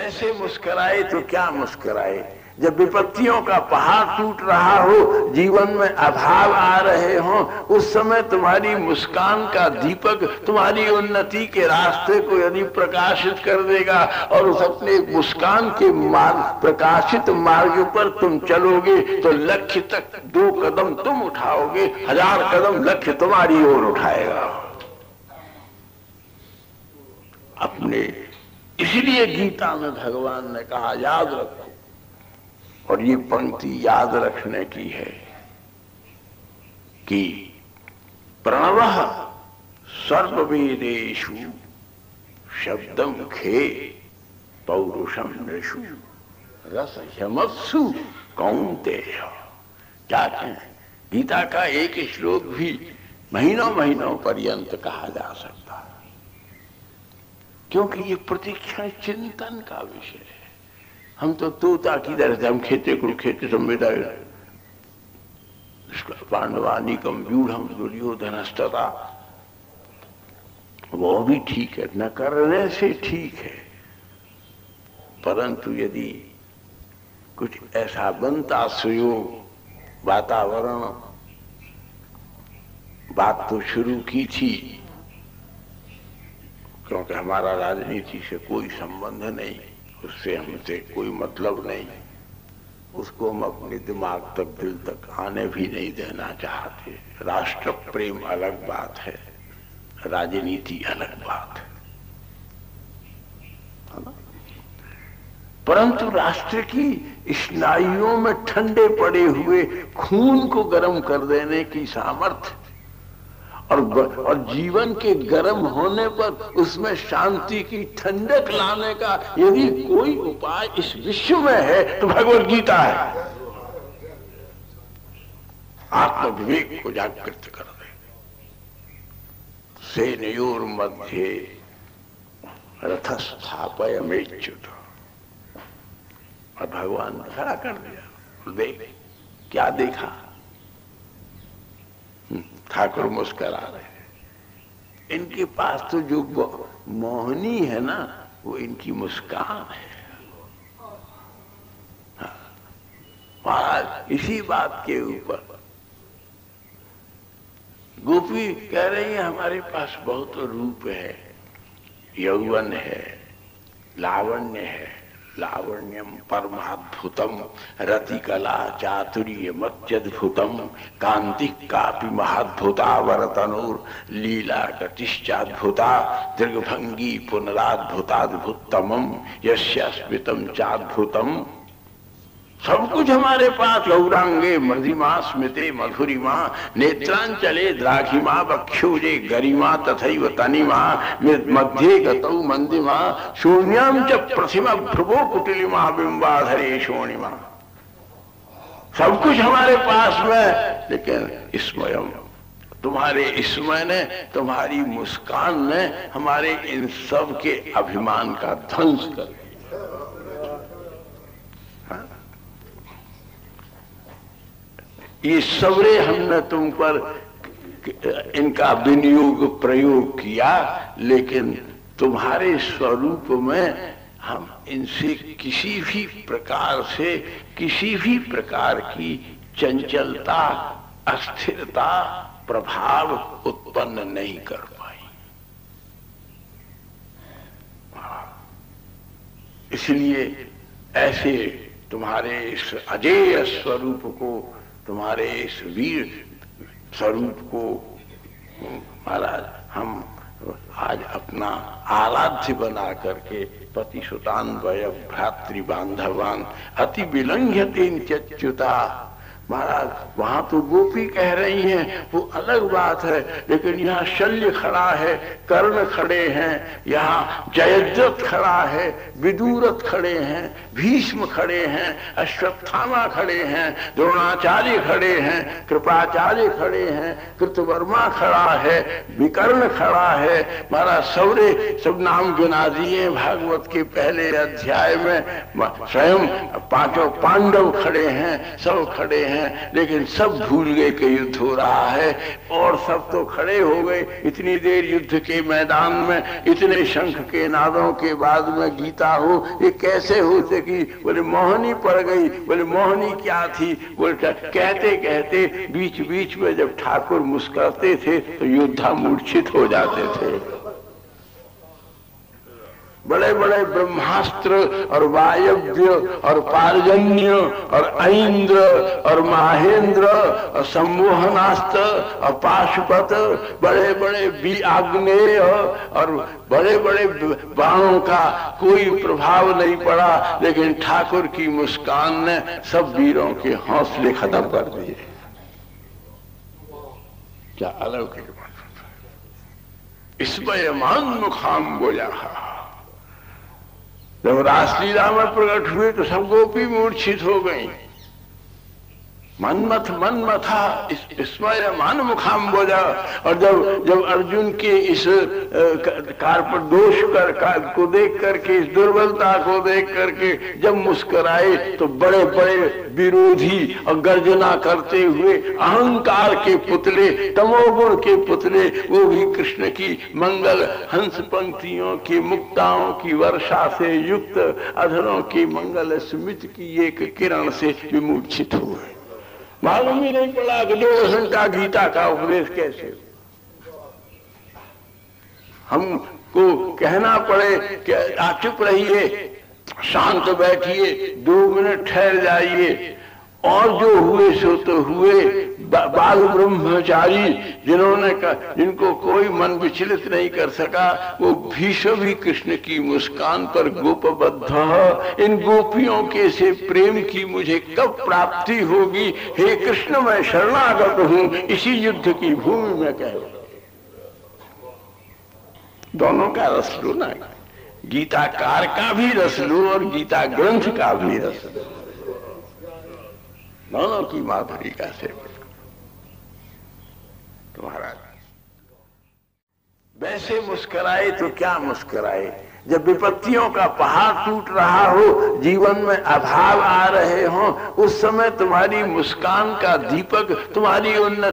वैसे मुस्कुराए तो क्या मुस्कुराए। जब विपत्तियों का पहाड़ टूट रहा हो, जीवन में अभाव आ रहे हो, उस समय तुम्हारी मुस्कान का दीपक तुम्हारी उन्नति के रास्ते को यदि प्रकाशित कर देगा और उस अपने मुस्कान के मार्ग, प्रकाशित मार्ग पर तुम चलोगे तो लक्ष्य तक 2 कदम तुम उठाओगे, 1000 कदम लक्ष्य तुम्हारी ओर उठाएगा। अपने इसलिए गीता में भगवान ने कहा याद रखो, और ये पंक्ति याद रखने की है कि प्रणवः सर्ववेदेषु शब्दम खे पौरुषम नृषु रसह्यमत्सु कौन्तेय। क्या कहें, गीता का एक श्लोक भी महीनों महीनों पर्यंत कहा जा सकता है, क्योंकि ये प्रतिक्षण चिंतन का विषय है। हम तो तोता की तरह से हम खेते कुरुक्षेत्र संवेदा पांडवानिकम व्यूढ़ दुर्योधनस्तथा, वो भी ठीक है, न करने से ठीक है, परंतु यदि कुछ ऐसा बनता सुयोग वातावरण, बात तो शुरू की थी, क्योंकि हमारा राजनीति से कोई संबंध नहीं, उससे हमसे कोई मतलब नहीं, उसको हम अपने दिमाग तक दिल तक आने भी नहीं देना चाहते। राष्ट्र प्रेम अलग बात है, राजनीति अलग बात है ना? परंतु राष्ट्र की स्नायुओं में ठंडे पड़े हुए खून को गर्म कर देने की सामर्थ्य और जीवन के गर्म होने पर उसमें शांति की ठंडक लाने का यदि कोई उपाय इस विश्व में है तो भगवद गीता है। आत्मविवेक को जागृत कर दे। सेनयोर मध्य रथस्थापयमेच्युत, और भगवान ने खड़ा कर दिया। देख क्या देखा, ठाकुर मुस्कुरा रहे हैं। इनके पास तो जो मोहनी है ना, वो इनकी मुस्कान है। महाराज इसी बात के ऊपर गोपी कह रही है हमारे पास बहुत रूप है, यौवन है, लावण्य है, लावण्यम परमाद्भुतम रतिकला चातुर्य मत्यद्भुतम कांति कापि महाद्भुता वरतनुर लीला गतिश्चाद्भुता दीर्घभंगी पुनराद्भुताद्भुतमम यस्यास्मितम चाद्भुतम। सब कुछ हमारे पास, गौरांगे मृधिमा स्मिते मधुरिमा नेत्रांचले द्राघिमा वक्षोजे गरिमा तथैव तनिमा मध्ये गतौ मंदिमा शून्यम च प्रतिमा भ्रुवो कुटिलिमा बिंबाधरे शोणिमा। सब कुछ हमारे पास में, लेकिन स्मयम, तुम्हारे स्मय ने, तुम्हारी मुस्कान ने हमारे इन सब के अभिमान का ध्वंस कर दिया। ये सबरे हमने तुम पर इनका विनियोग प्रयोग किया, लेकिन तुम्हारे स्वरूप में हम इनसे किसी भी प्रकार से, किसी भी प्रकार की चंचलता, अस्थिरता, प्रभाव उत्पन्न नहीं कर पाई। इसलिए ऐसे तुम्हारे इस अजेय स्वरूप को, तुम्हारे इस वीर स्वरूप को महाराज हम आज अपना आराध्य बना करके पतिसुतान्वय भ्रातृ बांधवान अति विलंघ्यते च्युता। महाराज वहां तो गोपी कह रही हैं, वो अलग बात है, लेकिन यहाँ शल्य खड़ा है, कर्ण खड़े हैं, यहाँ जयद्रथ खड़ा है, विदुरथ खड़े हैं, भीष्म खड़े हैं, अश्वत्थामा खड़े हैं, द्रोणाचार्य खड़े हैं, कृपाचार्य खड़े हैं, कृतवर्मा खड़ा है, विकर्ण खड़ा है। महाराज सौरे सब नाम गिना दिए भागवत के पहले अध्याय में। स्वयं 5 पांडव खड़े हैं, सब खड़े हैं, हैं, लेकिन सब भूल गए कि युद्ध हो रहा है और सब तो खड़े हो गए। इतनी देर युद्ध के मैदान में इतने शंख के नादों के बाद में गीता हो, ये कैसे हो सकी? बोले मोहनी पड़ गई। बोले मोहनी क्या थी? बोले कहते कहते बीच बीच में जब ठाकुर मुस्कुराते थे तो योद्धा मूर्छित हो जाते थे। बड़े बड़े ब्रह्मास्त्र और वायव्य और पारजन्य और ऐन्द्र और माहेंद्र और सम्मोहनास्त्र और पाशुपत, बड़े बड़े आग्नेय और बड़े बड़े बाणों का कोई प्रभाव नहीं पड़ा, लेकिन ठाकुर की मुस्कान ने सब वीरों के हौसले खत्म कर दिए। क्या अलौकिक बात! स्मयमान मुखाम बोला। जब रासलीला में प्रकट हुए तो सब गोपी मूर्छित हो गई। मनमथा स्मयमान मुखाम बोला। और जब अर्जुन के इस कार्पदोष को देख करके, इस दुर्बलता को देख करके जब मुस्कुराए तो बड़े बड़े विरोधी और गर्जना करते हुए अहंकार के पुतले, तमोगुण के पुतले, वो भी कृष्ण की मंगल हंस पंक्तियों की मुक्ताओं की वर्षा से युक्त अधरों की मंगल स्मित की एक किरण से विमूर्छित हुए। मालूम ही नहीं पड़ा कि 2 घंटा गीता का उपदेश कैसे। हमको कहना पड़े कि आप चुप रहिए, शांत बैठिए, 2 मिनट ठहर जाइए, और जो हुए सो तो हुए। बाल ब्रह्मचारी जिनको कोई मन विचलित नहीं कर सका, वो भीष्म भी कृष्ण की मुस्कान पर गोपबद्ध। इन गोपियों के से प्रेम की मुझे कब प्राप्ति होगी? हे कृष्ण, मैं शरणागत हूं इसी युद्ध की भूमि में। कह दोनों का रस लो ना, गीताकार का भी रस लो और गीता ग्रंथ का भी रस लो, दोनों की माधुरी का सेवन। तुम्हारा वैसे मुस्कुराए तो क्या मुस्कुराए? जब विपत्तियों का पहाड़ टूट रहा हो, जीवन में अभाव आ रहे हो, उस समय तुम्हारी मुस्कान का दीपक, तुम्हारी उन्नति